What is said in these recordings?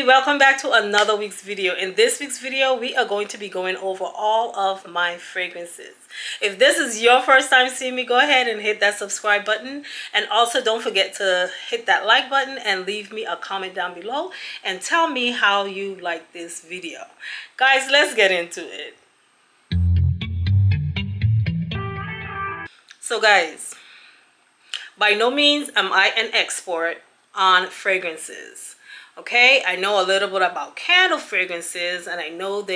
welcome back to another week's video. In this week's video, we are going to be going over all of my fragrances. If this is your first time seeing me, go ahead and hit that subscribe button, and also don't forget to hit that like button and leave me a comment down below and tell me how you like this video. Guys, let's get into it. So guys, by no means am I an expert on fragrances. Okay, I know a little bit about candle fragrances, and I know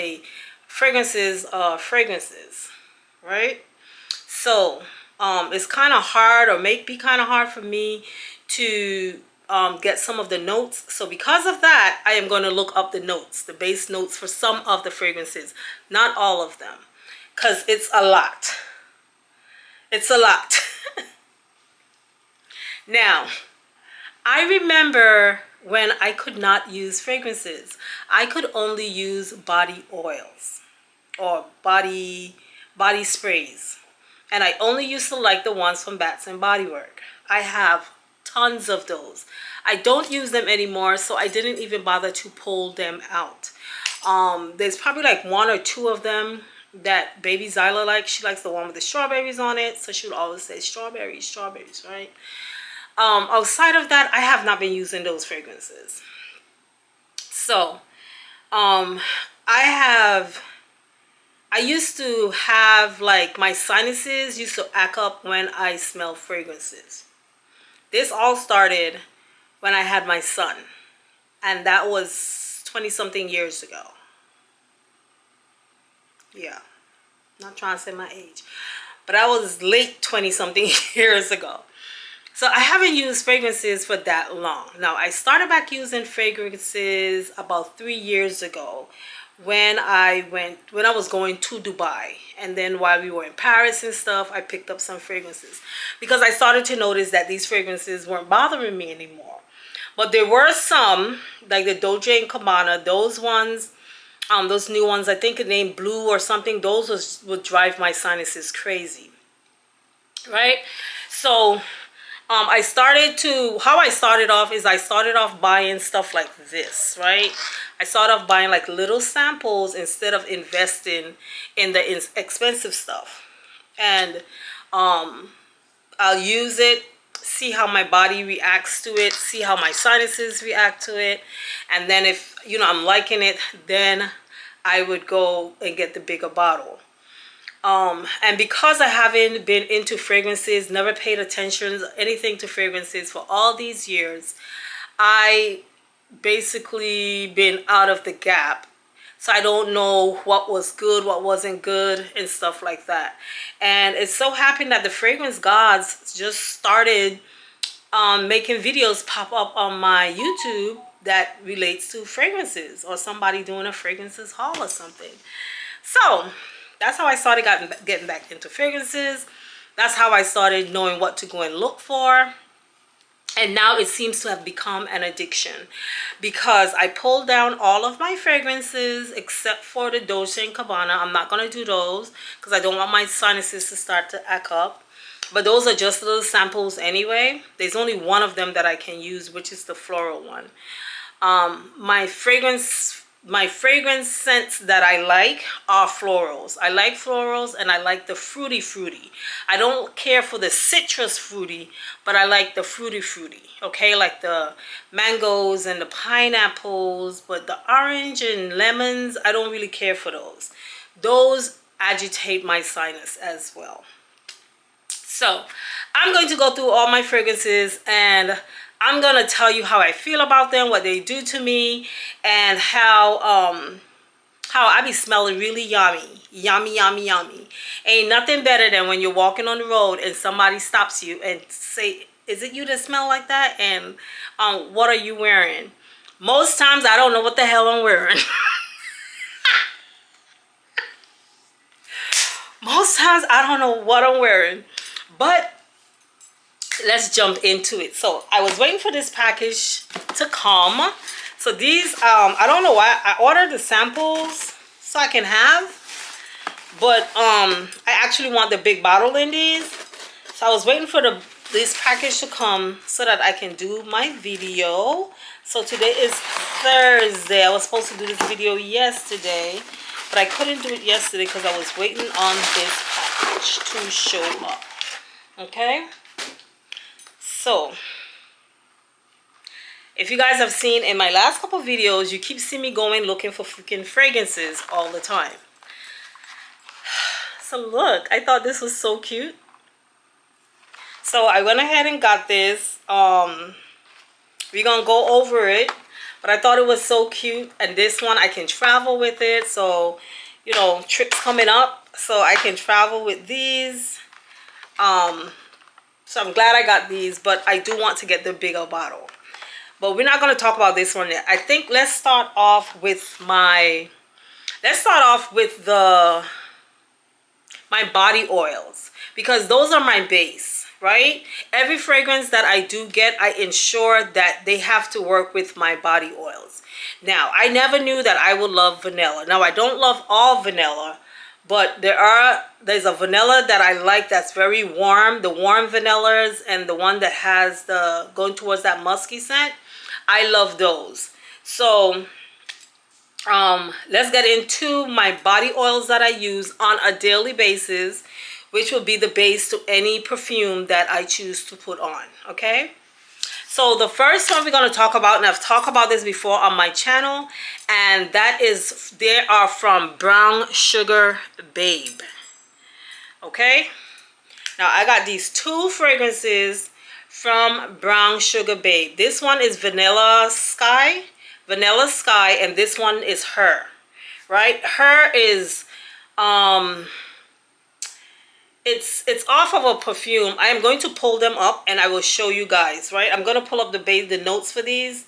fragrances are fragrances, right? So it's kind of hard, or may be kind of hard for me to get some of the notes. So because of that, I am going to look up the notes, the base notes for some of the fragrances, not all of them, because it's a lot. It's a lot. Now, I remember when I could not use fragrances. I could only use body oils or body sprays. And I only used to like the ones from Bath and Body Works. I have tons of those. I don't use them anymore, so I didn't even bother to pull them out. There's probably like one or two of them that baby Zyla likes. She likes the one with the strawberries on it, so she would always say strawberries, strawberries, right? Outside of that, I have not been using those fragrances. So I used to have, like, my sinuses used to act up when I smell fragrances. This all started when I had my son, and that was 20 something years ago. Yeah, not trying to say my age, but I was late 20 something years ago. So I haven't used fragrances for that long. Now, I started back using fragrances about 3 years ago when I was going to Dubai. And then while we were in Paris and stuff, I picked up some fragrances because I started to notice that these fragrances weren't bothering me anymore. But there were some, like the Dolce & Gabbana, those ones, those new ones, I think named Blue or something, those would drive my sinuses crazy, right? So how I started off is I started off buying stuff like this, right? I started off buying like little samples instead of investing in the expensive stuff. And I'll use it, see how my body reacts to it, see how my sinuses react to it. And then if, I'm liking it, then I would go and get the bigger bottle. And because I haven't been into fragrances, never paid attention anything to fragrances for all these years, I basically been out of the gap. So I don't know what was good, what wasn't good, and stuff like that. And it so happened that the fragrance gods just started making videos pop up on my YouTube that relates to fragrances, or somebody doing a fragrances haul or something. So that's how I started getting back into fragrances. That's how I started knowing what to go and look for. And now it seems to have become an addiction because I pulled down all of my fragrances except for the Dolce & Gabbana. I'm not going to do those because I don't want my sinuses to start to act up. But those are just little samples anyway. There's only one of them that I can use, which is the floral one. My fragrance scents that I like are florals. I like florals, and I like the fruity. I don't care for the citrus fruity, but I like the fruity. Okay, like the mangoes and the pineapples, but the orange and lemons, I don't really care for those. Those agitate my sinus as well. So I'm going to go through all my fragrances, and I'm going to tell you how I feel about them, what they do to me, and how I be smelling really yummy. Ain't nothing better than when you're walking on the road and somebody stops you and say, is it you that smell like that? And what are you wearing? Most times I don't know what the hell I'm wearing. Most times I don't know what I'm wearing. But let's jump into it. So I was waiting for this package to come. So these, I don't know why I ordered the samples so I can have, but I actually want the big bottle in these. So I was waiting for this package to come so that I can do my video. So today is Thursday. I was supposed to do this video yesterday, but I couldn't do it yesterday because I was waiting on this package to show up. Okay? So, if you guys have seen in my last couple videos, you keep seeing me going looking for freaking fragrances all the time. So look, I thought this was so cute. So I went ahead and got this. We're gonna go over it, but I thought it was so cute. And this one, I can travel with it. So, you know, trips coming up, so I can travel with these. So I'm glad I got these, but I do want to get the bigger bottle. But we're not going to talk about this one yet. I think let's start off with my body oils, because those are my base, right? Every fragrance that I do get, I ensure that they have to work with my body oils. Now, I never knew that I would love vanilla. Now, I don't love all vanilla, but there's a vanilla that I like that's very warm, the warm vanillas, and the one that has the going towards that musky scent. I love those. So let's get into my body oils that I use on a daily basis, which will be the base to any perfume that I choose to put on. Okay, so the first one we're going to talk about, and I've talked about this before on my channel, and that is, they are from Brown Sugar Babe. Okay, now I got these two fragrances from Brown Sugar Babe. This one is Vanilla Sky, and this one is Her, right? Her is it's off of a perfume. I am going to pull them up and I will show you guys, right? I'm going to pull up the notes for these.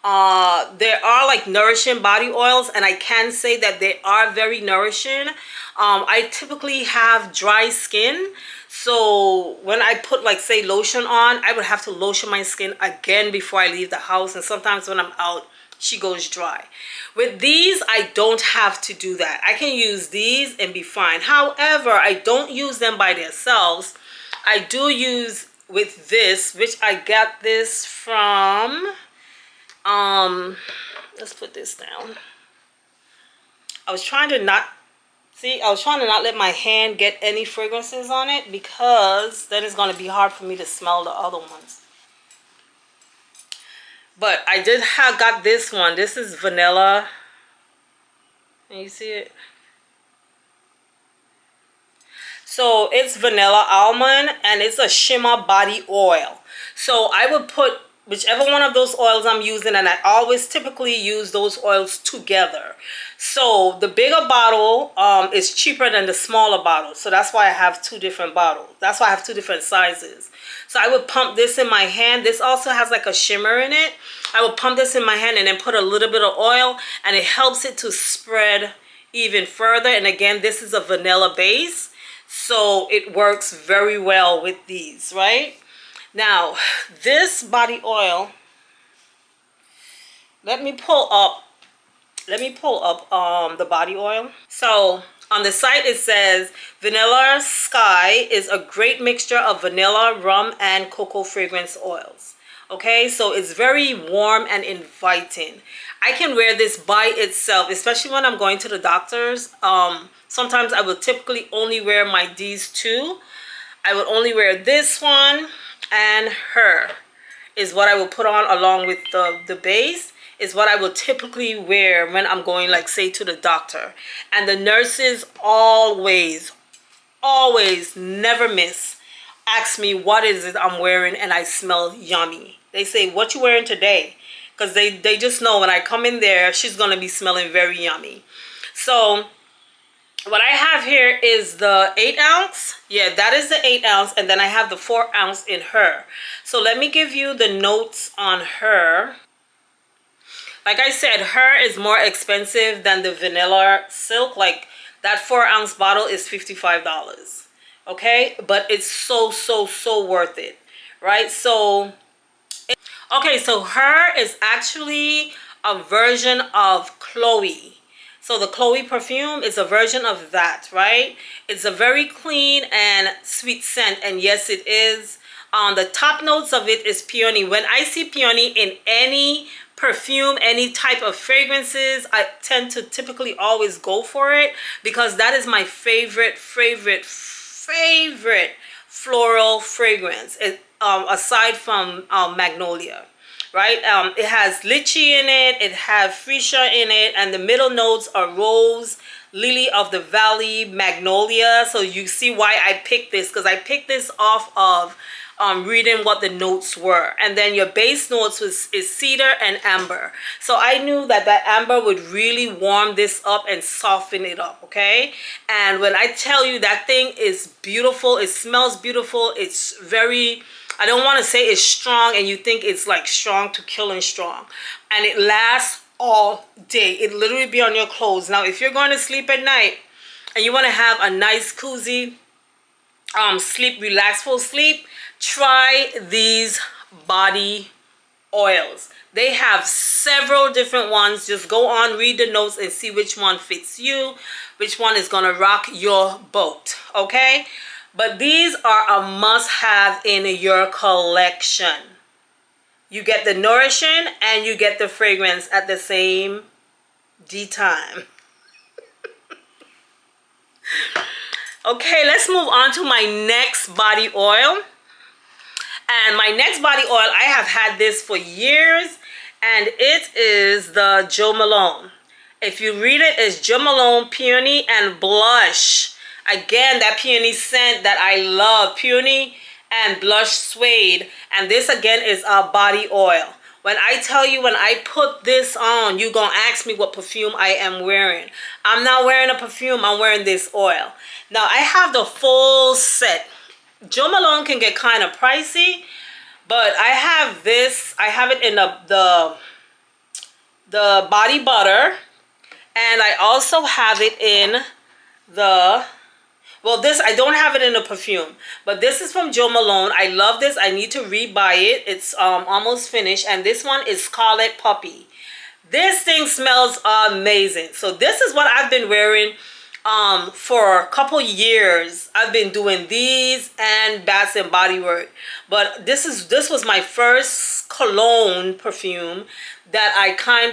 There are like nourishing body oils, and I can say that they are very nourishing. I typically have dry skin, so when I put, like, say, lotion on, I would have to lotion my skin again before I leave the house, and sometimes when I'm out, she goes dry. With these, I don't have to do that. I can use these and be fine. However, I don't use them by themselves. I do use with this, which I got this from, let's put this down. I was trying to not let my hand get any fragrances on it, because then it's going to be hard for me to smell the other ones. But I got this one. This is vanilla. Can you see it? So it's vanilla almond, and it's a shimmer body oil. So I would put whichever one of those oils I'm using, and I always typically use those oils together. So the bigger bottle is cheaper than the smaller bottle. So that's why I have two different bottles. That's why I have two different sizes. So I would pump this in my hand. This also has like a shimmer in it. I would pump this in my hand and then put a little bit of oil, and it helps it to spread even further. And again, this is a vanilla base, so it works very well with these, right? Now, this body oil, let me pull up the body oil. So on the site it says Vanilla Sky is a great mixture of vanilla, rum, and cocoa fragrance oils. Okay, so it's very warm and inviting. I can wear this by itself, especially when I'm going to the doctors. Sometimes I will typically only wear these two. I would only wear this one, and Her is what I will put on along with the base, is what I will typically wear when I'm going, like, say, to the doctor. And the nurses always, never miss, ask me what is it I'm wearing, and I smell yummy. They say, what you wearing today? Because they just know when I come in there, she's going to be smelling very yummy. So what I have here is the 8 ounce. Yeah, that is the 8 ounce. And then I have the 4 ounce in Her. So let me give you the notes on Her. Like I said, Her is more expensive than the Vanilla Silk. Like, that 4 ounce bottle is $55. Okay? But it's so worth it. Right? So, okay, so Her is actually a version of Chloe. So the Chloe perfume is a version of that, right? It's a very clean and sweet scent, and yes, it is The top notes of it is peony. When I see peony in any perfume, any type of fragrances, I tend to typically always go for it because that is my favorite floral fragrance, aside from magnolia, right? It has lychee in it, it has freesia in it, and the middle notes are rose, lily of the valley, magnolia. So you see why I picked this, because I picked this off of reading what the notes were. And then your base notes is cedar and amber. So I knew that amber would really warm this up and soften it up, okay? And when I tell you that thing is beautiful, it smells beautiful, it's very, I don't want to say it's strong and you think it's like strong to killing strong. And it lasts all day. It literally be on your clothes. Now, if you're going to sleep at night and you want to have a nice, cozy sleep, relaxful sleep, try these body oils. They have several different ones. Just go on, read the notes, and see which one fits you, which one is gonna rock your boat, okay? But these are a must-have in your collection. You get the nourishing and you get the fragrance at the same time. Okay, let's move on to my next body oil. And my next body oil, I have had this for years, and it is the Jo Malone. If you read it, it's Jo Malone Peony and Blush. Again, that peony scent that I love, peony and blush suede. And this again is a body oil. When I tell you, when I put this on, you're gonna ask me what perfume I am wearing. I'm not wearing a perfume, I'm wearing this oil. Now I have the full set. Jo Malone can get kind of pricey, but I have this. I have it in the body butter, and I also have it in the, well, this, I don't have it in a perfume, but this is from Jo Malone. I love this. I need to rebuy it. It's almost finished, and this one is Scarlet Puppy. This thing smells amazing. So this is what I've been wearing for a couple years. I've been doing these and Bath and Body Works, but this was my first cologne perfume that I kind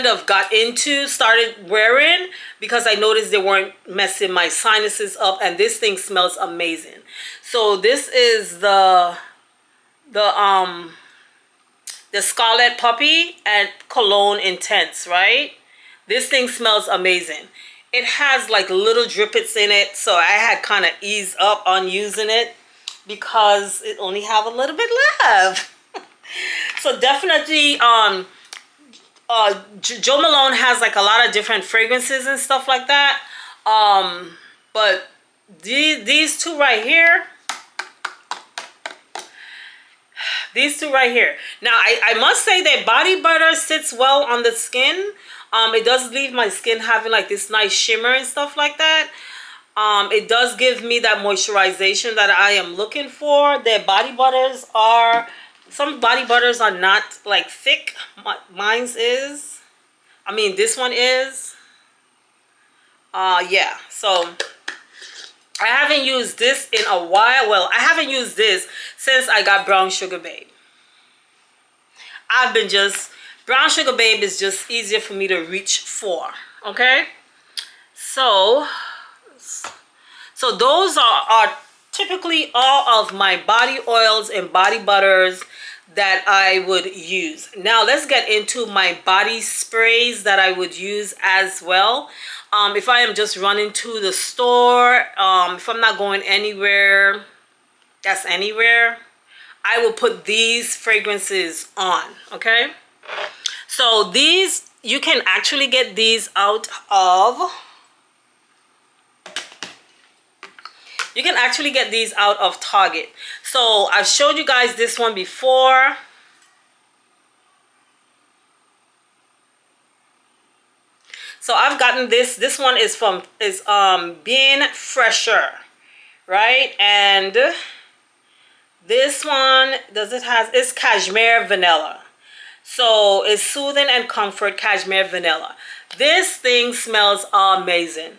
of got into, started wearing, because I noticed they weren't messing my sinuses up, and this thing smells amazing. So this is the Scarlet Puppy and Cologne Intense, right? This thing smells amazing. It has like little drippets in it, so I had kind of eased up on using it because it only have a little bit left. So definitely, Jo Malone has like a lot of different fragrances and stuff like that. But these two right here, now I must say that body butter sits well on the skin. It does leave my skin having like this nice shimmer and stuff like that. It does give me that moisturization that I am looking for. Their body butters are, some body butters are not like thick. Mine's is. I mean, this one is. Yeah, so I haven't used this in a while. Well, I haven't used this since I got Brown Sugar Babe. I've been just, Brown Sugar Babe is just easier for me to reach for, okay? So those are typically all of my body oils and body butters that I would use. Now let's get into my body sprays that I would use as well. If I am just running to the store, if I'm not going anywhere, that's anywhere, I will put these fragrances on, okay? So these, you can actually get these out of, Target. So I've showed you guys this one before. So I've gotten this. This one is Being Fresher, right? And this one, it's cashmere vanilla. So it's soothing and comfort cashmere vanilla. This thing smells amazing.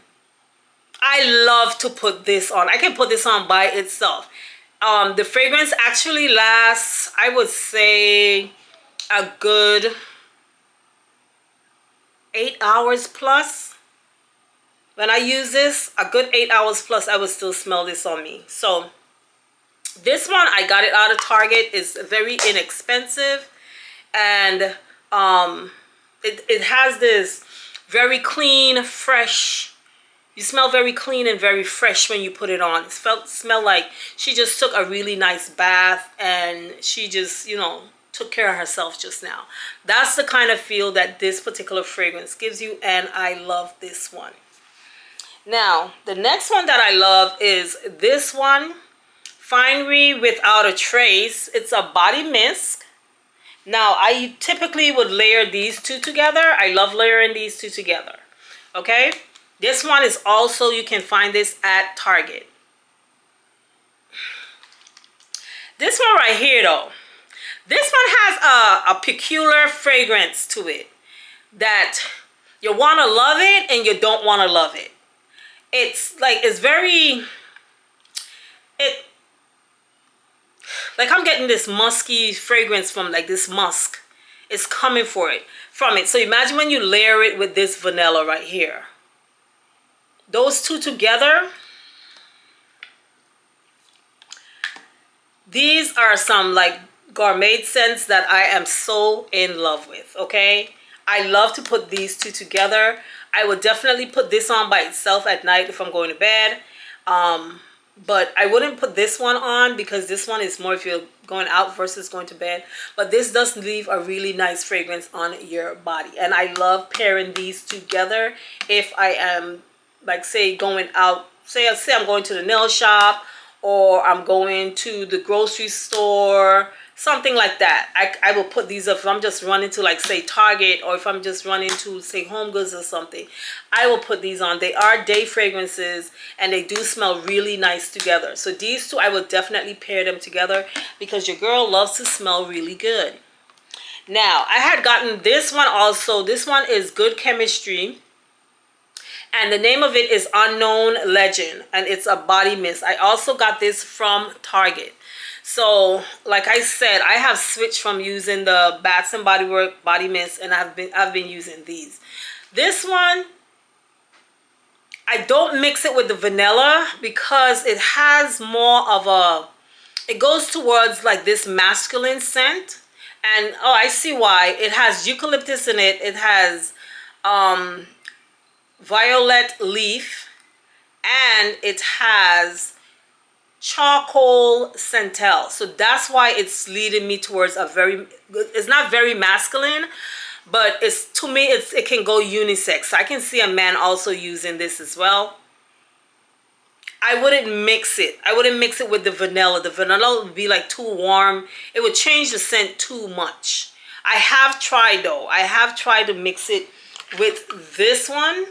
I love to put this on. I can put this on by itself. The fragrance actually lasts, I would say, a good 8 hours plus. When I use this, a good 8 hours plus, I would still smell this on me. So this one, I got it out of Target. It's very inexpensive, and it has this very clean, fresh. You smell very clean and very fresh when you put it on. It smelled like she just took a really nice bath and she just, you know, took care of herself just now. That's the kind of feel that this particular fragrance gives you, and I love this one. Now, the next one that I love is this one, Finery Without a Trace. It's a body mist. Now, I typically would layer these two together. I love layering these two together. Okay? This one is also, you can find this at Target. This one right here though, this one has a peculiar fragrance to it that you want to love it and you don't want to love it. It's like, it's very, like I'm getting this musky fragrance from like this musk. It's coming from it. So imagine when you layer it with this vanilla right here. Those two together, these are some like gourmet scents that I am so in love with, okay? I love to put these two together. I would definitely put this on by itself at night if I'm going to bed. But I wouldn't put this one on because this one is more if you're going out versus going to bed. But this does leave a really nice fragrance on your body. And I love pairing these together if I am, like, say, going out. Say I'm going to the nail shop, or I'm going to the grocery store, something like that. I will put these up. If I'm just running to, like, say, Target, or if I'm just running to, say, Home Goods or something, I will put these on. They are day fragrances, and they do smell really nice together. So these two, I will definitely pair them together because your girl loves to smell really good. Now, I had gotten this one also. This one is Good Chemistry. And the name of it is Unknown Legend. And it's a body mist. I also got this from Target. So, like I said, I have switched from using the Bath and Body Works body mist, and I've been using these. This one, I don't mix it with the vanilla because it has more of a, it goes towards like this masculine scent. And oh, I see why. It has eucalyptus in it. It has violet leaf, and it has charcoal centel. So that's why it's leading me towards a very, it's not very masculine, but it's, to me, it can go unisex. I can see a man also using this as well. I wouldn't mix it. I wouldn't mix it with the vanilla. The vanilla would be like too warm. It would change the scent too much. I have tried though. I have tried to mix it with this one,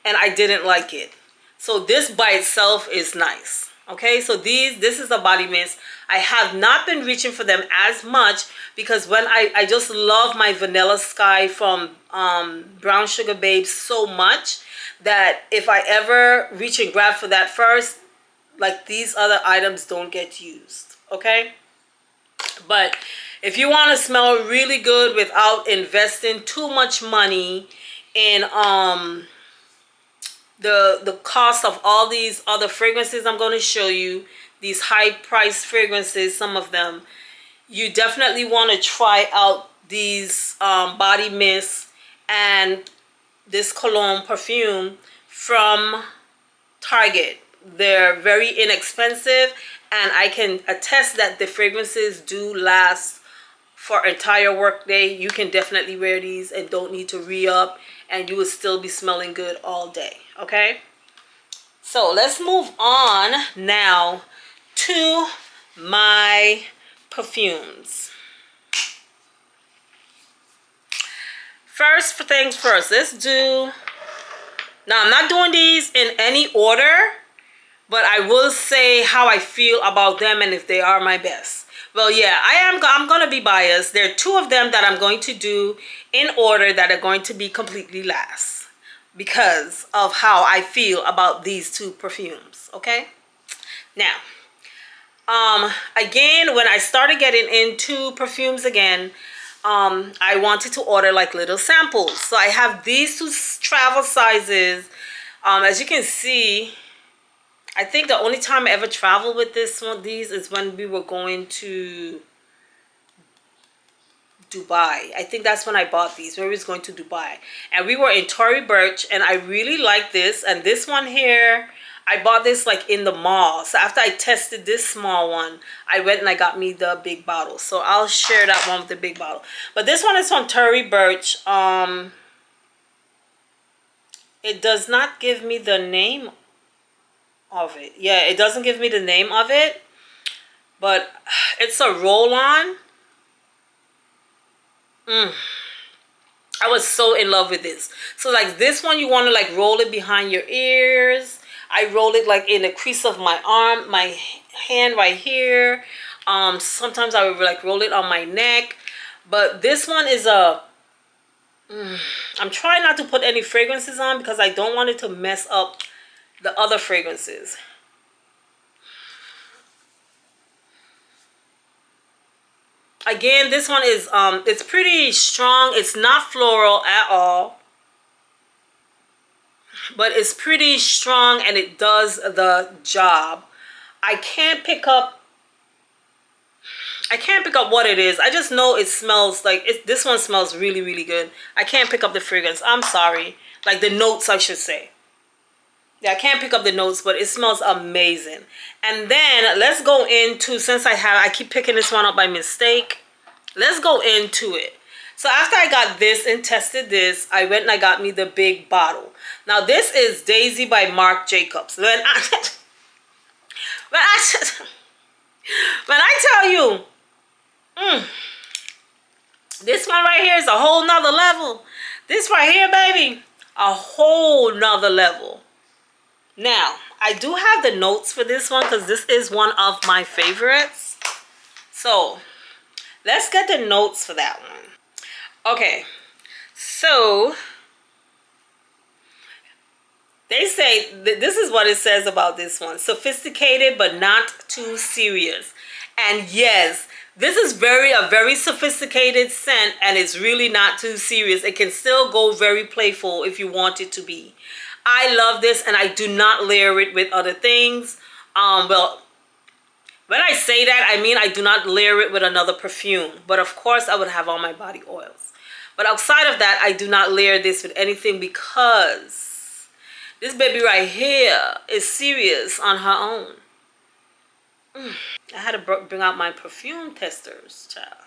and I didn't like it. So this by itself is nice. Okay, so this is a body mist. I have not been reaching for them as much because when I just love my Vanilla Sky from Brown Sugar Babes so much that if I ever reach and grab for that first, like, these other items don't get used. Okay, but if you want to smell really good without investing too much money in the cost of all these other fragrances I'm going to show you, these high price fragrances, some of them, you definitely want to try out these body mists and this cologne perfume from Target. They're very inexpensive, and I can attest that the fragrances do last for an entire work day. You can definitely wear these and don't need to re-up, and you will still be smelling good all day. Okay, so let's move on now to my perfumes. First things first, let's do, now I'm not doing these in any order, but I will say how I feel about them and if they are my best. Well, yeah, I'm going to be biased. There are two of them that I'm going to do in order that are going to be completely last. because of how I feel about these two perfumes. Okay, now again, when I started getting into perfumes again, I wanted to order like little samples. So I have these two travel sizes. As you can see, I think the only time I ever traveled with these is when we were going to Dubai. I think that's when I bought these, when we was going to Dubai. And we were in Tory Burch, and I really like this. And this one here, I bought this like in the mall. So after I tested this small one, I went and I got me the big bottle. So I'll share that one with the big bottle. But this one is from Tory Burch. It does not give me the name of it. Yeah, it doesn't give me the name of it. But it's a roll-on. I was so in love with this. So like this one, you want to like roll it behind your ears. I roll it like in the crease of my arm, my hand right here. Sometimes I would like roll it on my neck. But this one is I'm trying not to put any fragrances on because I don't want it to mess up the other fragrances. Again, this one is it's pretty strong. It's not floral at all, but it's pretty strong and it does the job. I can't pick up what it is. I just know it smells like this one smells really, really good. I can't pick up the fragrance. I'm sorry. Like the notes, I should say. Yeah, I can't pick up the notes, but it smells amazing. And then let's go into, since I keep picking this one up by mistake. Let's go into it. So after I got this and tested this, I went and I got me the big bottle. Now this is Daisy by Marc Jacobs. When I tell you, this one right here is a whole nother level. This right here, baby, a whole nother level. Now, I do have the notes for this one because this is one of my favorites. So, let's get the notes for that one. Okay, so they say, this is what it says about this one. Sophisticated but not too serious. And yes, this is a very sophisticated scent and it's really not too serious. It can still go very playful if you want it to be. I love this and I do not layer it with other things. Well, when I say that, I mean I do not layer it with another perfume. But of course, I would have all my body oils. But outside of that, I do not layer this with anything because this baby right here is serious on her own. I had to bring out my perfume testers, child.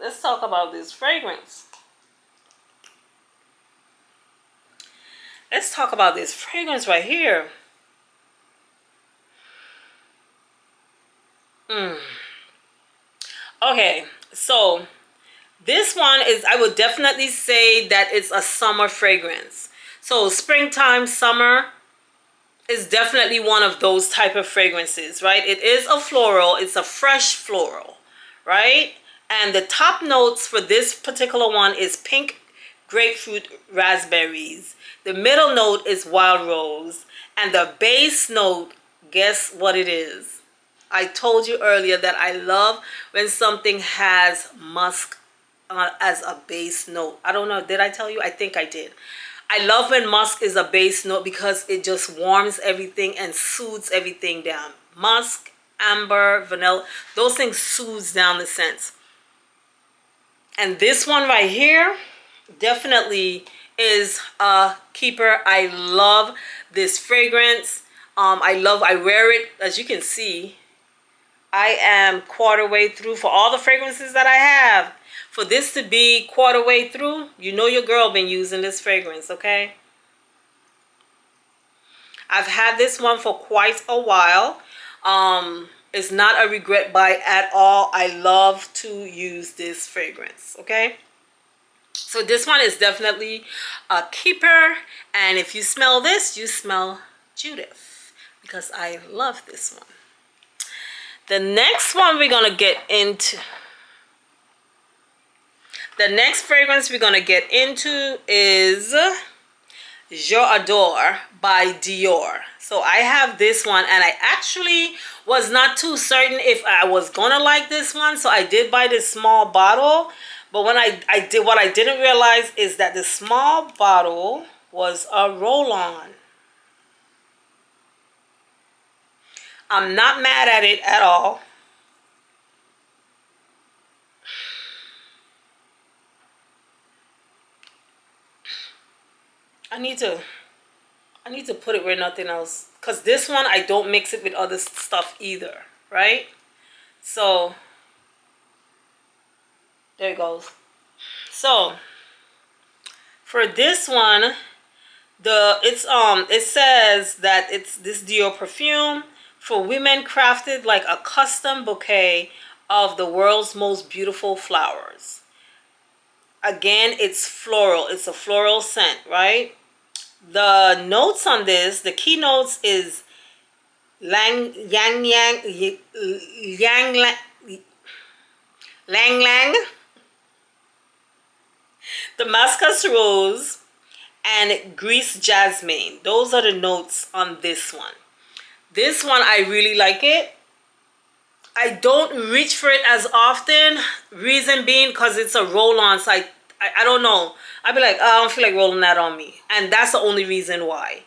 Let's talk about this fragrance. Let's talk about this fragrance right here. Okay, so this one is, I would definitely say that it's a summer fragrance. So springtime, summer is definitely one of those type of fragrances, right? It is a floral. It's a fresh floral, right? And the top notes for this particular one is pink, grapefruit, raspberries. The middle note is wild rose. And the base note, guess what it is? I told you earlier that I love when something has musk as a base note. I don't know, did I tell you? I think I did. I love when musk is a base note because it just warms everything and soothes everything down. Musk, amber, vanilla, those things soothes down the scents. And this one right here definitely is a keeper. I love this fragrance. I wear it, as you can see. I am quarter way through for all the fragrances that I have. For this to be quarter way through, you know your girl been using this fragrance, okay? I've had this one for quite a while. It's not a regret buy at all. I love to use this fragrance, okay? So this one is definitely a keeper. And if you smell this, you smell Judith, because I love this one. The next one we're going to get into. The next fragrance we're gonna get into is JAG by Dior. So I have this one, and I actually was not too certain if I was gonna like this one, so I did buy this small bottle. But when I did, what I didn't realize is that the small bottle was a roll-on. I'm not mad at it at all. I need to put it where nothing else, because this one I don't mix it with other stuff either, right? So there it goes. So for this one, it says that it's this Dior perfume for women, crafted like a custom bouquet of the world's most beautiful flowers. Again, it's floral. It's a floral scent, right? The notes on this, the key notes is lang lang, Damascus rose, and grease jasmine. Those are the notes on this one. This one, I really like it. I don't reach for it as often. Reason being, because it's a roll-on, so I don't know. I'd be like, oh, I don't feel like rolling that on me. And that's the only reason why.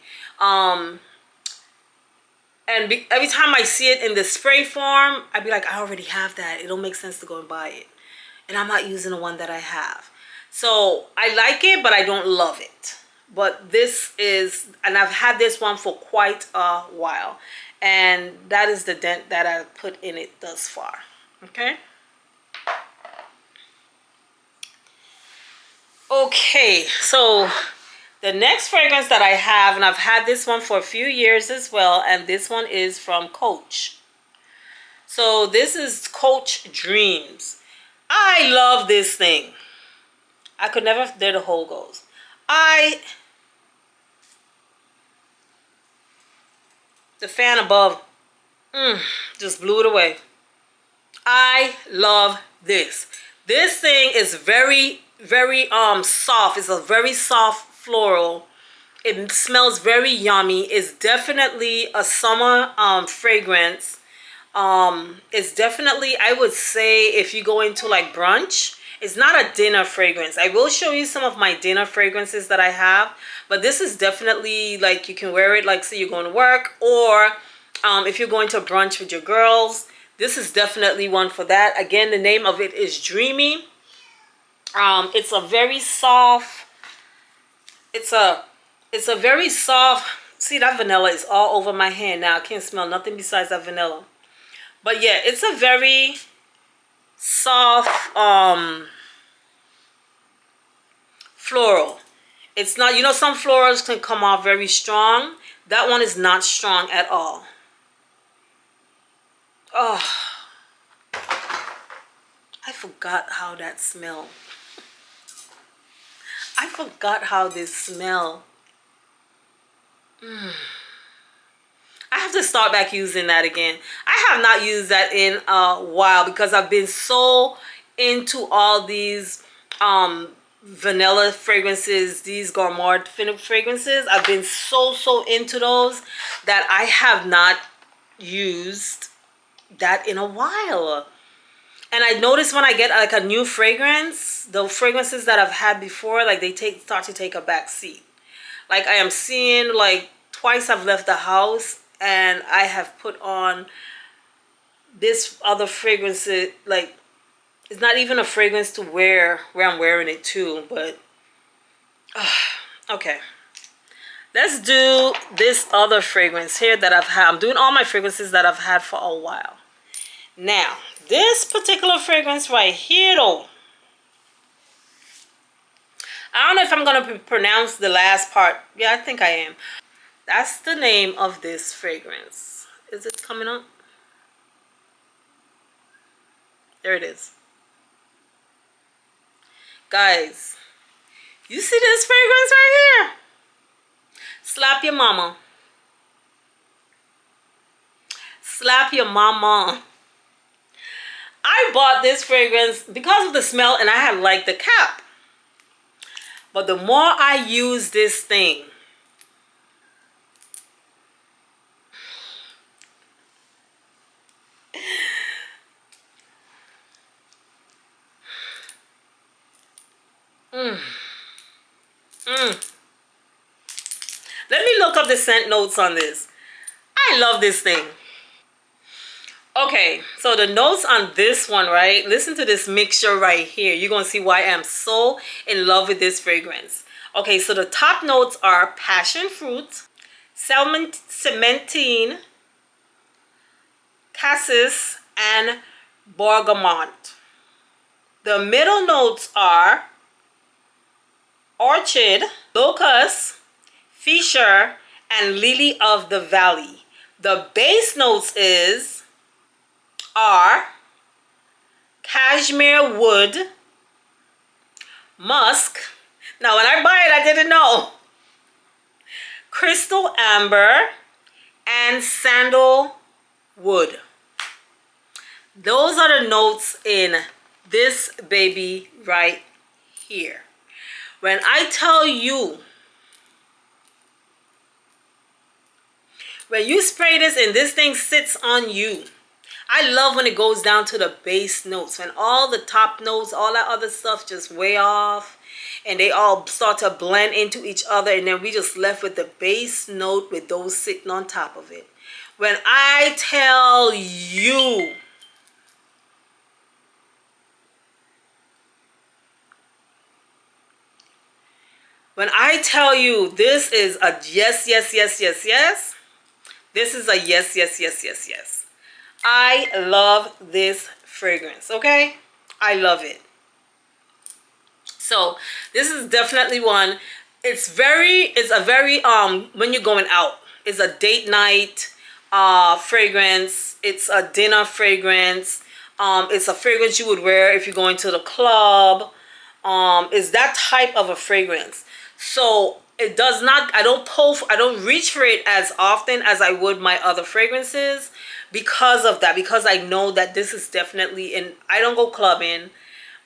Every time I see it in the spray form, I'd be like, I already have that. It don't make sense to go and buy it. And I'm not using the one that I have. So I like it, but I don't love it. But this is, and I've had this one for quite a while. And that is the dent that I put in it thus far. Okay. Okay, so the next fragrance that I have, and I've had this one for a few years as well, and this one is from Coach. So this is Coach Dreams. I love this thing. I could never, there the hole goes. The fan above, just blew it away. I love this. This thing is very, very soft. It's a very soft floral. It smells very yummy. It's definitely a summer fragrance. It's definitely, I would say, if you go into like brunch, it's not a dinner fragrance. I will show you some of my dinner fragrances that I have, but this is definitely like you can wear it like say you're going to work, or if you're going to brunch with your girls. This is definitely one for that. Again, the name of it is Dreamy. It's a very soft, it's a very soft, see that vanilla is all over my hand now. I can't smell nothing besides that vanilla. But yeah, it's a very soft floral. It's not, you know, some florals can come off very strong. That one is not strong at all. Oh, I forgot how that smelled. I forgot how this smelled. I have to start back using that again. I have not used that in a while because I've been so into all these vanilla fragrances, these gourmand fragrances. I've been so into those that I have not used that in a while. And I notice when I get like a new fragrance, the fragrances that I've had before, like they start to take a back seat. Like I am seeing, like twice I've left the house and I have put on this other fragrance. Like it's not even a fragrance to wear where I'm wearing it to, but okay. Let's do this other fragrance here that I've had. I'm doing all my fragrances that I've had for a while. Now, this particular fragrance right here though, I don't know if I'm going to pronounce the last part. Yeah, I think I am. That's the name of this fragrance. Is it coming up? There it is. Guys, you see this fragrance right here? Slap your mama. Slap your mama. I bought this fragrance because of the smell and I had liked the cap. But the more I use this thing, let me look up the scent notes on this. I love this thing. Okay, so the notes on this one, right? Listen to this mixture right here. You're going to see why I'm so in love with this fragrance. Okay, so the top notes are passion fruit, cementine, cassis, and bergamot. The middle notes are orchid, locust, fisher, and lily of the valley. The base notes are cashmere wood, musk. Now when I buy it, I didn't know. Crystal amber and sandalwood. Those are the notes in this baby right here. When I tell you, when you spray this and this thing sits on you, I love when it goes down to the base notes. When all the top notes, all that other stuff just way off and they all start to blend into each other, and then we just left with the base note with those sitting on top of it. When I tell you, this is a yes, yes, yes, yes, yes. This is a yes, yes, yes, yes, yes. I love this fragrance, okay? I love it. So this is definitely one. It's a very when you're going out, it's a date night fragrance. It's a dinner fragrance. It's a fragrance you would wear if you're going to the club. It's that type of a fragrance. So it does not, I don't reach for it as often as I would my other fragrances because of that, because I know that this is definitely, and I don't go clubbing.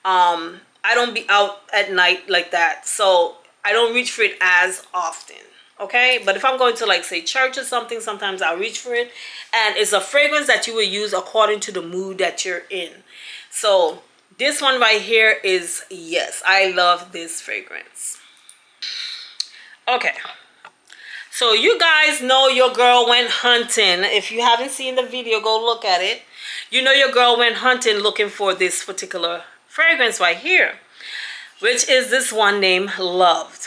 I don't be out at night like that. So I don't reach for it as often. Okay. But if I'm going to, like, say, church or something, sometimes I'll reach for it. And it's a fragrance that you will use according to the mood that you're in. So this one right here is, yes, I love this fragrance. Okay. So you guys know your girl went hunting. If you haven't seen the video, go look at it. You know your girl went hunting looking for this particular fragrance right here, which is this one named Loved.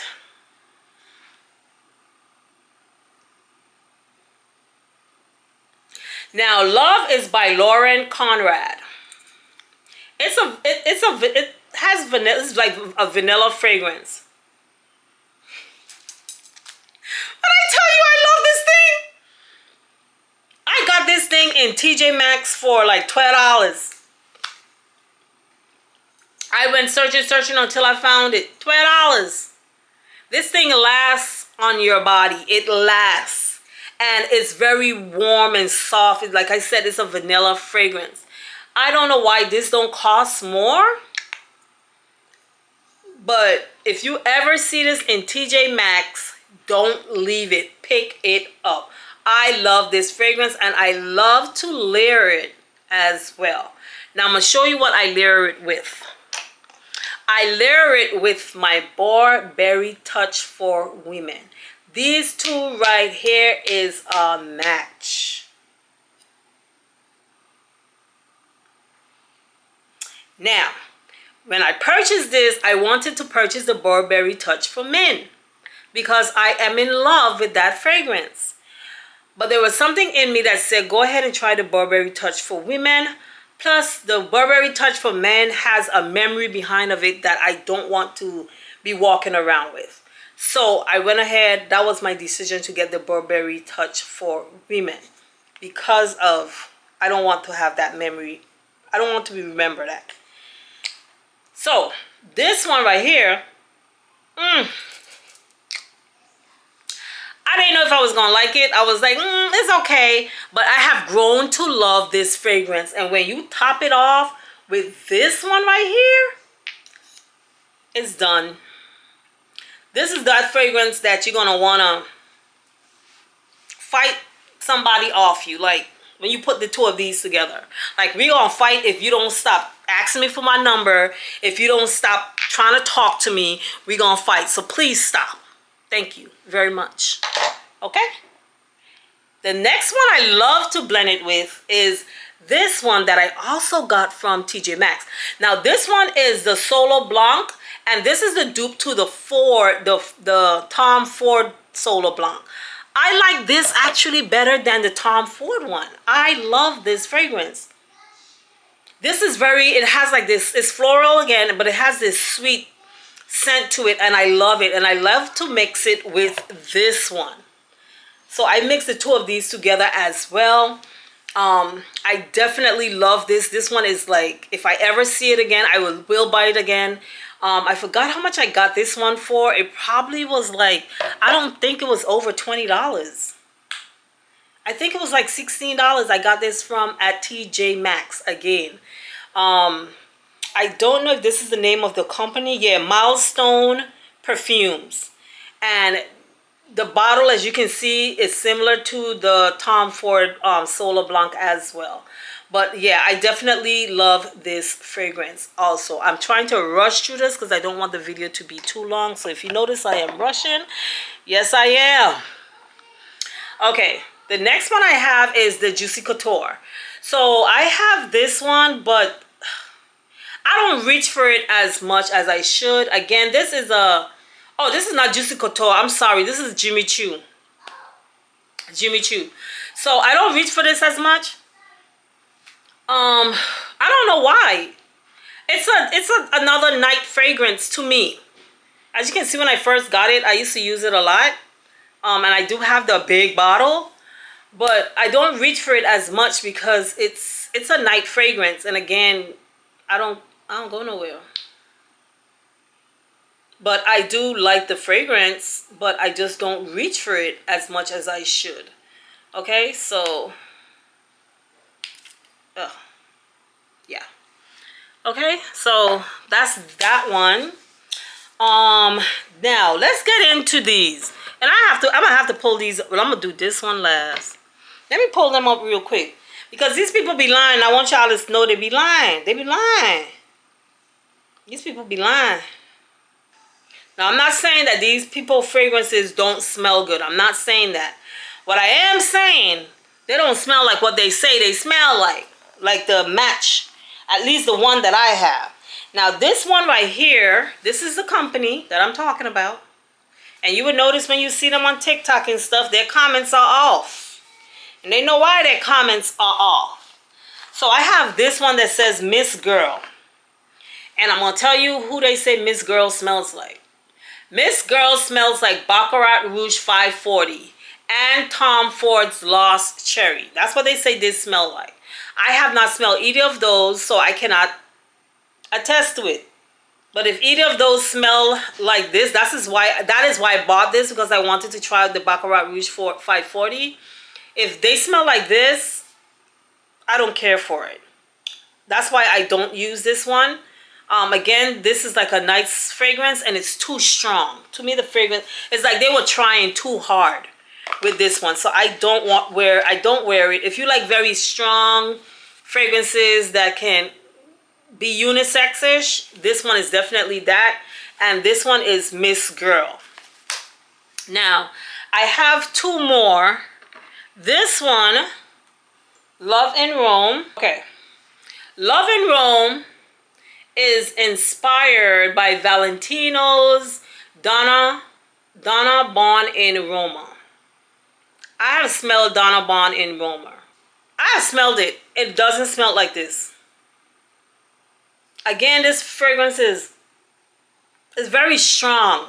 Now, Love is by Lauren Conrad. It has vanilla. It's like a vanilla fragrance. When I tell you I love this thing, I got this thing in TJ Maxx for like $12. I went searching until I found it. $12. This thing lasts on your body. It lasts. And it's very warm and soft. It's, like I said, it's a vanilla fragrance. I don't know why this don't cost more. But if you ever see this in TJ Maxx, don't leave it. Pick it up. I love this fragrance and I love to layer it as well. Now I'm going to show you what I layer it with. I layer it with my Burberry Touch for Women. These two right here is a match. Now, when I purchased this, I wanted to purchase the Burberry Touch for Men because I am in love with that fragrance. But there was something in me that said, go ahead and try the Burberry Touch for Women. Plus, the Burberry Touch for Men has a memory behind of it that I don't want to be walking around with. So I went ahead, that was my decision to get the Burberry Touch for Women. Because of, I don't want to have that memory. I don't want to be remembered that. So, this one right here, I didn't know if I was going to like it. I was like, it's okay. But I have grown to love this fragrance. And when you top it off with this one right here, it's done. This is that fragrance that you're gonna wanna fight somebody off you. Like when you put the two of these together, like we gonna fight if you don't stop asking me for my number. If you don't stop trying to talk to me, we gonna fight. So please stop. Thank you very much. Okay. The next one I love to blend it with is this one that I also got from TJ Maxx. Now this one is the Solo Blanc, and this is the dupe to the Tom Ford Solo Blanc. I like this actually better than the Tom Ford one. I love this fragrance. This is it has like this, it's floral again, but it has this sweet scent to it, and I love it. And I love to mix it with this one. So I mix the two of these together as well. I definitely love this. This one is like, if I ever see it again, I will buy it again. I forgot how much I got this one for. It probably was like, I don't think it was over $20. I think it was like $16 I got this from at TJ Maxx again. I don't know if this is the name of the company. Yeah, Milestone Perfumes. And the bottle, as you can see, is similar to the Tom Ford Solo Blanc as well. But yeah, I definitely love this fragrance also. I'm trying to rush through this because I don't want the video to be too long. So if you notice I am rushing, yes I am. Okay, the next one I have is the Juicy Couture. So I have this one, but I don't reach for it as much as I should. Again, this is oh, this is not Juicy Couture. I'm sorry. This is Jimmy Choo. Jimmy Choo. So I don't reach for this as much. I don't know why. It's another night fragrance to me. As you can see, when I first got it, I used to use it a lot. And I do have the big bottle, but I don't reach for it as much because it's a night fragrance. And again, I don't go nowhere. But I do like the fragrance, but I just don't reach for it as much as I should. Okay, so yeah. Okay, so that's that one. Now let's get into these. And I'm gonna have to pull these up, but I'm gonna do this one last. Let me pull them up real quick. Because these people be lying. I want y'all to know they be lying. They be lying. These people be lying. Now, I'm not saying that these people fragrances don't smell good. I'm not saying that. What I am saying, they don't smell like what they say they smell like. Like the match. At least the one that I have. Now, this one right here, this is the company that I'm talking about. And you would notice when you see them on TikTok and stuff, their comments are off. And they know why their comments are off. So I have this one that says Miss Girl. And I'm going to tell you who they say Miss Girl smells like. Miss Girl smells like Baccarat Rouge 540 and Tom Ford's Lost Cherry. That's what they say this smell like. I have not smelled either of those, so I cannot attest to it. But if either of those smell like this, that is why I bought this, because I wanted to try the Baccarat Rouge 540. If they smell like this, I don't care for it. That's why I don't use this one. Again, this is like a nice fragrance and it's too strong. To me, the fragrance, it's like they were trying too hard with this one. So I don't wear it. If you like very strong fragrances that can be unisex-ish, this one is definitely that. And this one is Miss Girl. Now, I have two more. This one, Love in Rome. Okay. Love in Rome is inspired by Valentino's Donna Born in Roma. I have smelled Donna Born in Roma. I have smelled it. It doesn't smell like this. Again, this fragrance is very strong.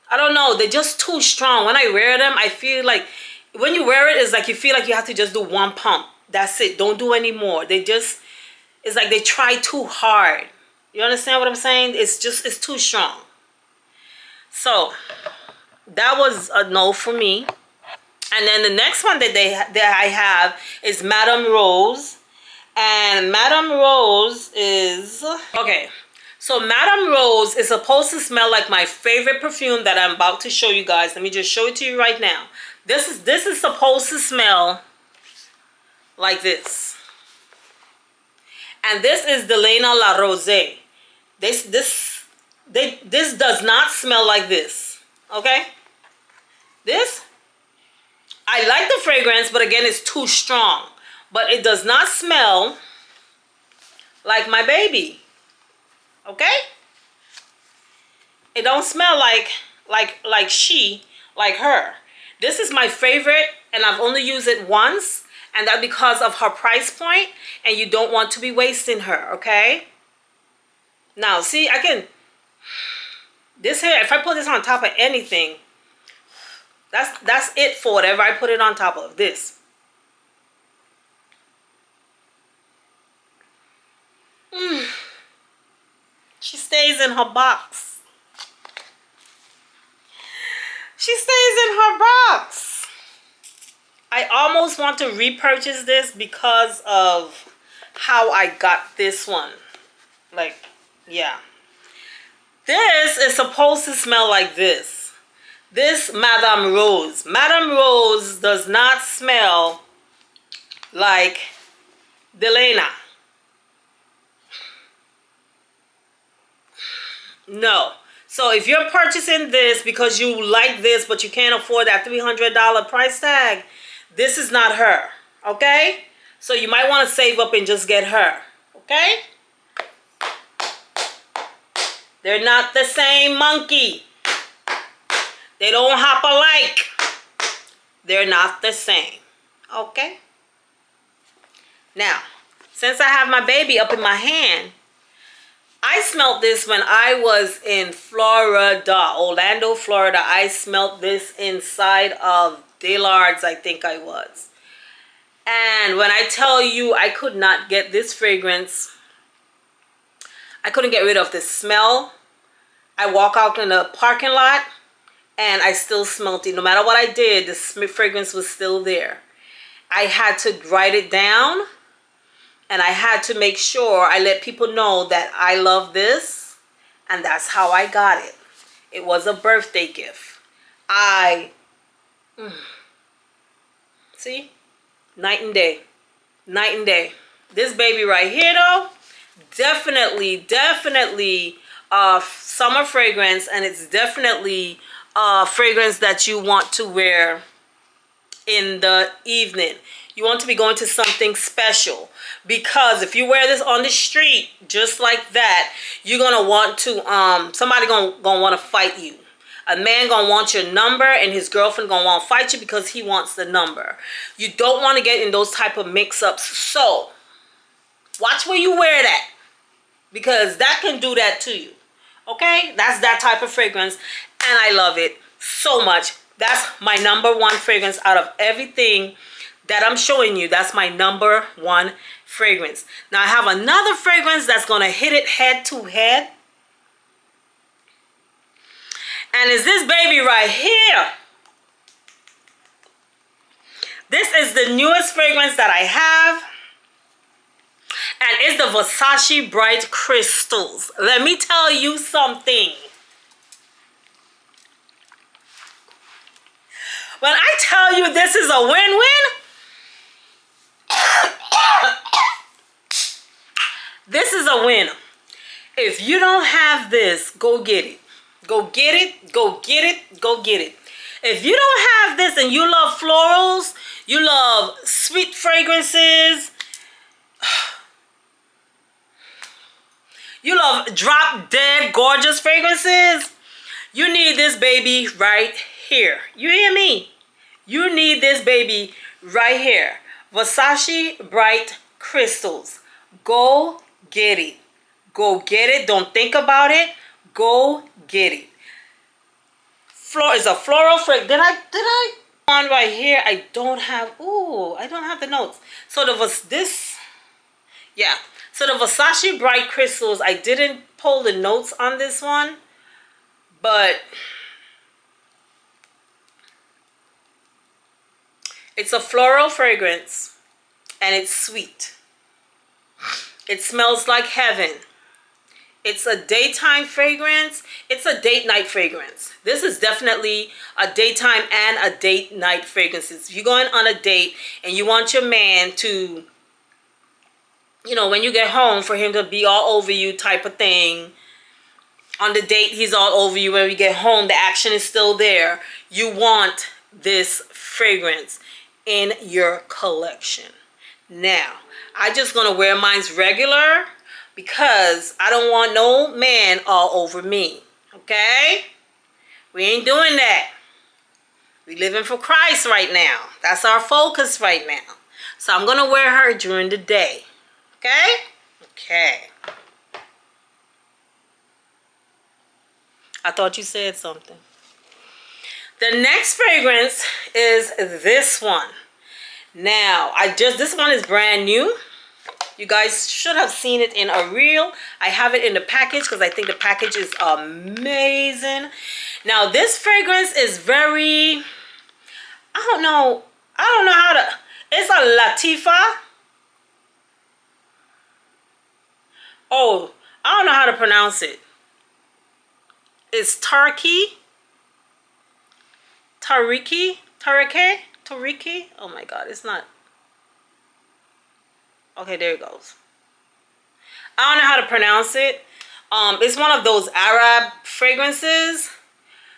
I don't know. They're just too strong. When I wear them, I feel like when you wear it, it's like you feel like you have to just do one pump. That's it. Don't do any more. It's like they try too hard. You understand what I'm saying? It's too strong. So that was a no for me. And then the next one that I have is Madame Rose. And Madame Rose is... Okay, so Madame Rose is supposed to smell like my favorite perfume that I'm about to show you guys. Let me just show it to you right now. This is supposed to smell like this. And this is Delena La Rose. This does not smell like this. Okay? This, I like the fragrance, but again, it's too strong. But it does not smell like my baby. Okay? It don't smell like her. This is my favorite, and I've only used it once, and that's because of her price point, and you don't want to be wasting her, okay? Now, see, I can... This here, if I put this on top of anything, that's it for whatever I put it on top of. This. She stays in her box. She stays in her box. I almost want to repurchase this because of how I got this one. Like, yeah. This is supposed to smell like this. This Madame Rose. Madame Rose does not smell like Delena. No. So if you're purchasing this because you like this but you can't afford that $300 price tag, this is not her. Okay? So you might want to save up and just get her. Okay? They're not the same monkey. They don't hop alike. They're not the same. Okay? Now, since I have my baby up in my hand, I smelled this when I was in Florida, Orlando, Florida. I smelled this inside of Dillard's, I think I was. And when I tell you I could not get this fragrance, I couldn't get rid of the smell. I walk out in the parking lot and I still smelled it. No matter what I did, the fragrance was still there. I had to write it down. And I had to make sure I let people know that I love this. And that's how I got it. It was a birthday gift. See? Night and day. Night and day. This baby right here though, definitely summer fragrance. And it's definitely a fragrance that you want to wear in the evening. You want to be going to something special. Because if you wear this on the street just like that, you're gonna want to somebody gonna want to fight you. A man gonna want your number and his girlfriend gonna want to fight you because he wants the number. You don't want to get in those type of mix-ups. So watch where you wear that, because that can do that to you. Okay? That's that type of fragrance, and I love it so much. That's my #1 fragrance out of everything that I'm showing you. That's my #1 fragrance. Now I have another fragrance that's gonna hit it head to head, and it's this baby right here. This is the newest fragrance that I have, and it's the Versace Bright Crystals. Let me tell you something. When I tell you this is a win-win, this is a win. If you don't have this, go get it. Go get it, go get it, go get it. If you don't have this and you love florals, you love sweet fragrances, you love drop dead gorgeous fragrances, you need this baby right here. You hear me? You need this baby right here. Versace Bright Crystals. Go get it. Go get it. Don't think about it. Go get it. Is a floral fragrance. Did I one right here? I don't have. Ooh, I don't have the notes. So the Versace Bright Crystals. I didn't pull the notes on this one, but it's a floral fragrance and it's sweet. It smells like heaven. It's a daytime fragrance. It's a date night fragrance. This is definitely a daytime and a date night fragrance. If you're going on a date and you want your man to, you know, when you get home, for him to be all over you type of thing. On the date, he's all over you. When we get home, the action is still there. You want this fragrance in your collection. Now, I just gonna wear mine's regular because I don't want no man all over me. Okay? We ain't doing that. We living for Christ right now. That's our focus right now. So I'm gonna wear her during the day. Okay? Okay. I thought you said something. The next fragrance is this one. Now, this one is brand new. You guys should have seen it in a reel. I have it in the package because I think the package is amazing. Now, this fragrance is very, I don't know how to, it's a Latifa. Oh, I don't know how to pronounce it. It's Tariki. Oh my God, it's not. Okay, there it goes. I don't know how to pronounce it. It's one of those Arab fragrances,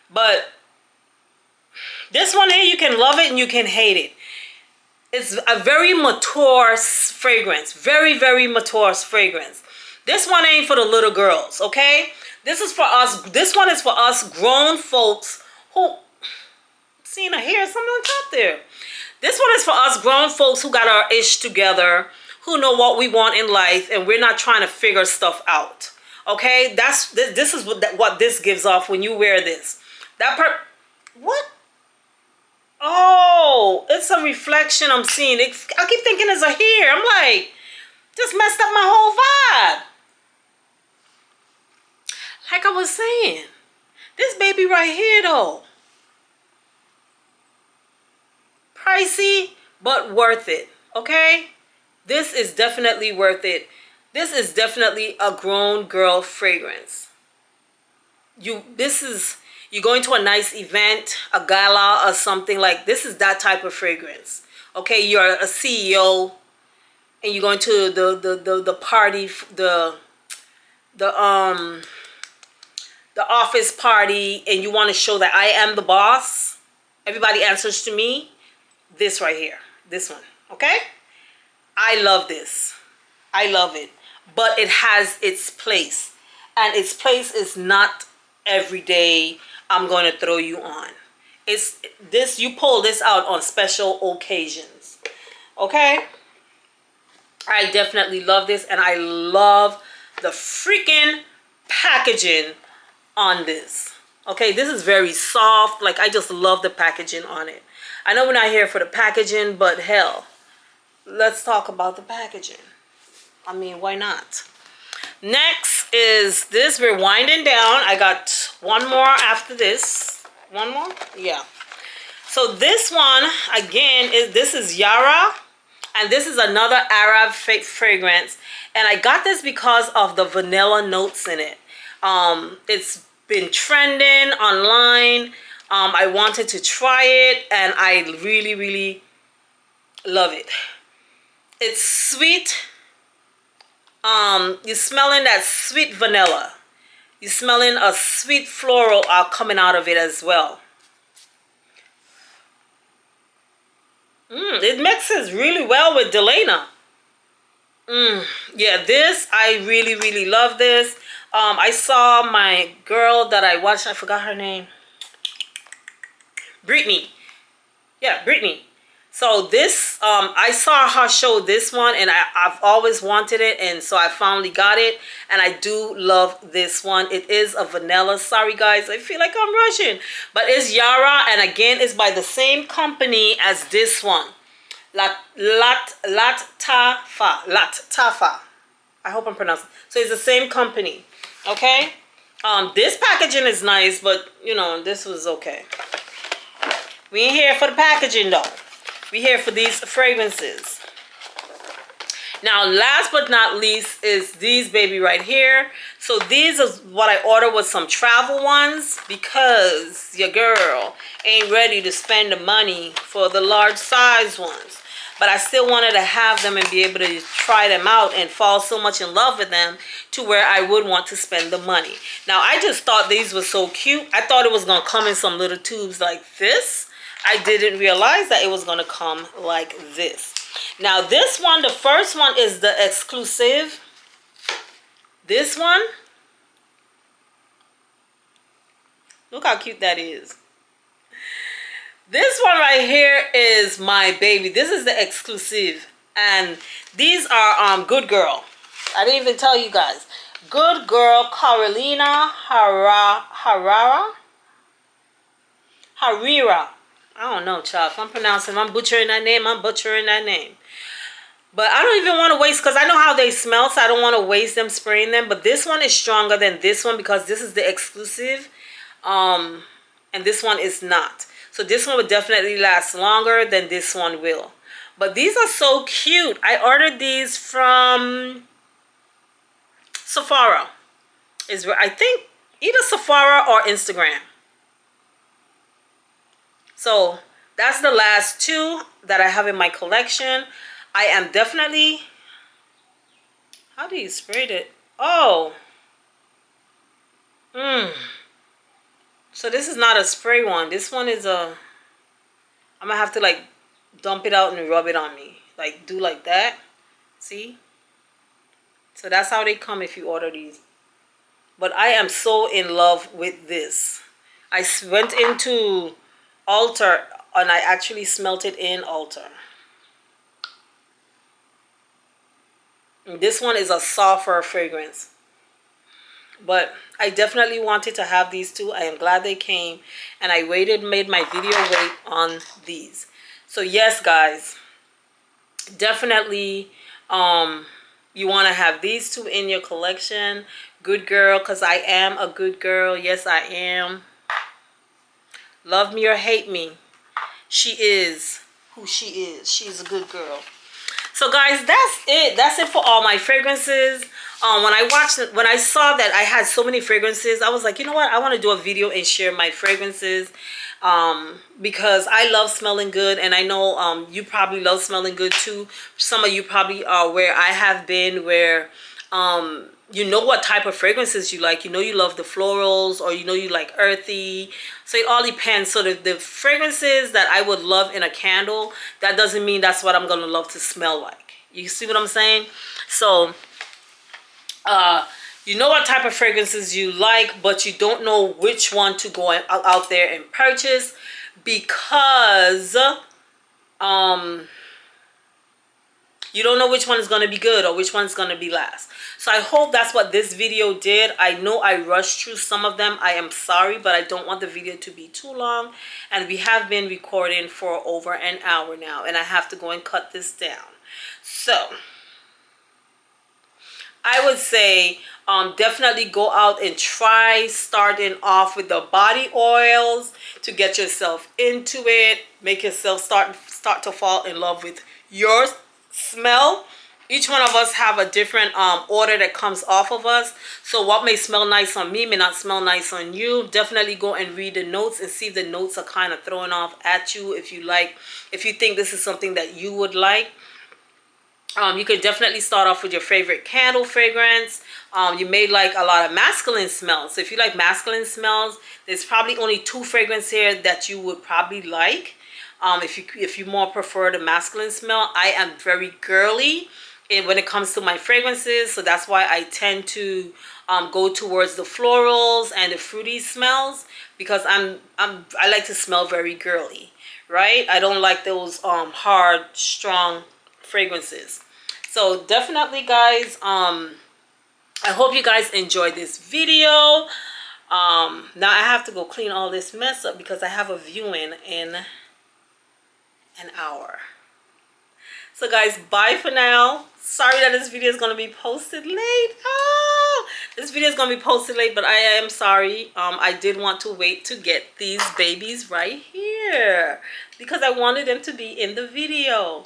but this one here, you can love it and you can hate it. It's a very mature fragrance. Very, very mature fragrance. This one ain't for the little girls, okay? This is for us. This one is for us grown folks who, seeing a hair, something on top there. This one is for us grown folks who got our ish together, who know what we want in life, and we're not trying to figure stuff out. Okay, this is what this gives off when you wear this. What? Oh, it's a reflection I'm seeing. I keep thinking it's a hair. I'm like, just messed up my whole vibe. Like I was saying, this baby right here though, pricey but worth it. Okay, this is definitely worth it. This is definitely a grown girl fragrance. You're going to a nice event, a gala or something, like this is that type of fragrance. Okay, you're a CEO and you're going to the party, the office party, and you want to show that I am the boss. Everybody answers to me. This right here, this one, okay? I love this. I love it. But it has its place. And its place is not every day I'm going to throw you on. It's this, you pull this out on special occasions. Okay? I definitely love this, and I love the freaking packaging on this. Okay, this is very soft. Like, I just love the packaging on it. I know we're not here for the packaging, but hell, let's talk about the packaging. I mean, why not? Next is this. We're winding down. I got one more after this. One more? Yeah. So this one, again, this is Yara. And this is another Arab fragrance. And I got this because of the vanilla notes in it. It's been trending online. I wanted to try it, and I really, really love it. It's sweet. You're smelling that sweet vanilla. You're smelling a sweet floral coming out of it as well. It mixes really well with Delana. Yeah, this, I really, really love this. I saw my girl that I watched, I forgot her name. Brittany. Yeah, Brittany. So this, I saw her show this one, and I've always wanted it, and so I finally got it, and I do love this one. It is a vanilla. Sorry guys, I feel like I'm rushing, but it's Yara, and again, it's by the same company as this one. Latafa. I hope I'm pronouncing. So it's the same company. Okay. This packaging is nice, but you know, this was okay. We ain't here for the packaging though. We here for these fragrances. Now, last but not least is these baby right here. So these is what I ordered with some travel ones because your girl ain't ready to spend the money for the large size ones. But I still wanted to have them and be able to try them out and fall so much in love with them to where I would want to spend the money. Now, I just thought these were so cute. I thought it was going to come in some little tubes like this. I didn't realize that it was going to come like this. Now, this one, the first one is the exclusive. This one. Look how cute that is. This one right here is my baby. This is the exclusive. And these are Good Girl. I didn't even tell you guys. Good Girl Carolina Harira. I don't know, child. If I'm butchering that name, I'm butchering that name. But I don't even want to waste, because I know how they smell, so I don't want to waste them spraying them. But this one is stronger than this one because this is the exclusive. And this one is not. So this one would definitely last longer than this one will. But these are so cute. I ordered these from Sephora. I think either Sephora or Instagram. So that's the last two that I have in my collection. I am definitely... How do you spray it? Oh. So this is not a spray one. This one is a... I'm going to have to like dump it out and rub it on me. Like do like that. See? So that's how they come if you order these. But I am so in love with this. I went into Ulta and I actually smelt it in Ulta. And this one is a softer fragrance. But I definitely wanted to have these two. I am glad they came. And I made my video wait on these. So yes, guys. Definitely you want to have these two in your collection. Good Girl, because I am a good girl. Yes, I am. Love me or hate me. She is who she is. She's a good girl. So guys, that's it. That's it for all my fragrances. When I saw that I had so many fragrances, I was like, you know what? I want to do a video and share my fragrances. Because I love smelling good, and I know you probably love smelling good too. Some of you probably are where I have been, where you know what type of fragrances you like. You know you love the florals, or you know you like earthy. So it all depends. So the fragrances that I would love in a candle, that doesn't mean that's what I'm gonna love to smell like. You see what I'm saying? So you know what type of fragrances you like, but you don't know which one to go out there and purchase, because you don't know which one is going to be good or which one is going to be last. So I hope that's what this video did. I know I rushed through some of them. I am sorry, but I don't want the video to be too long. And we have been recording for over an hour now, and I have to go and cut this down. So I would say definitely go out and try starting off with the body oils to get yourself into it. Make yourself start to fall in love with your smell. Each one of us have a different order that comes off of us. So what may smell nice on me may not smell nice on you. Definitely go and read the notes and see if the notes are kind of throwing off at you. If you think this is something that you would like. You could definitely start off with your favorite candle fragrance. You may like a lot of masculine smells. So if you like masculine smells, there's probably only 2 fragrances here that you would probably like. If you more prefer the masculine smell, I am very girly when it comes to my fragrances. So that's why I tend to go towards the florals and the fruity smells, because I like to smell very girly, right? I don't like those hard, strong fragrances. So definitely, guys, I hope you guys enjoyed this video. Now I have to go clean all this mess up because I have a viewing in an hour. So guys, bye for now. Sorry that this video is going to be posted late. This video is going to be posted late, but I am sorry. I did want to wait to get these babies right here because I wanted them to be in the video.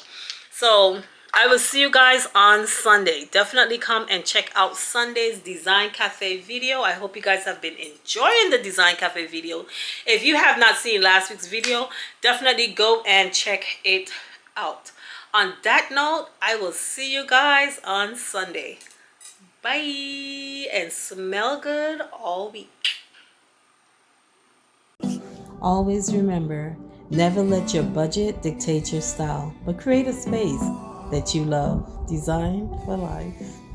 So I will see you guys on Sunday. Definitely come and check out Sunday's Design Cafe video. I hope you guys have been enjoying the Design Cafe video. If you have not seen last week's video, definitely go and check it out. On that note, I will see you guys on Sunday. Bye, and smell good all week. Always remember, never let your budget dictate your style, but create a space that you love. Design for life.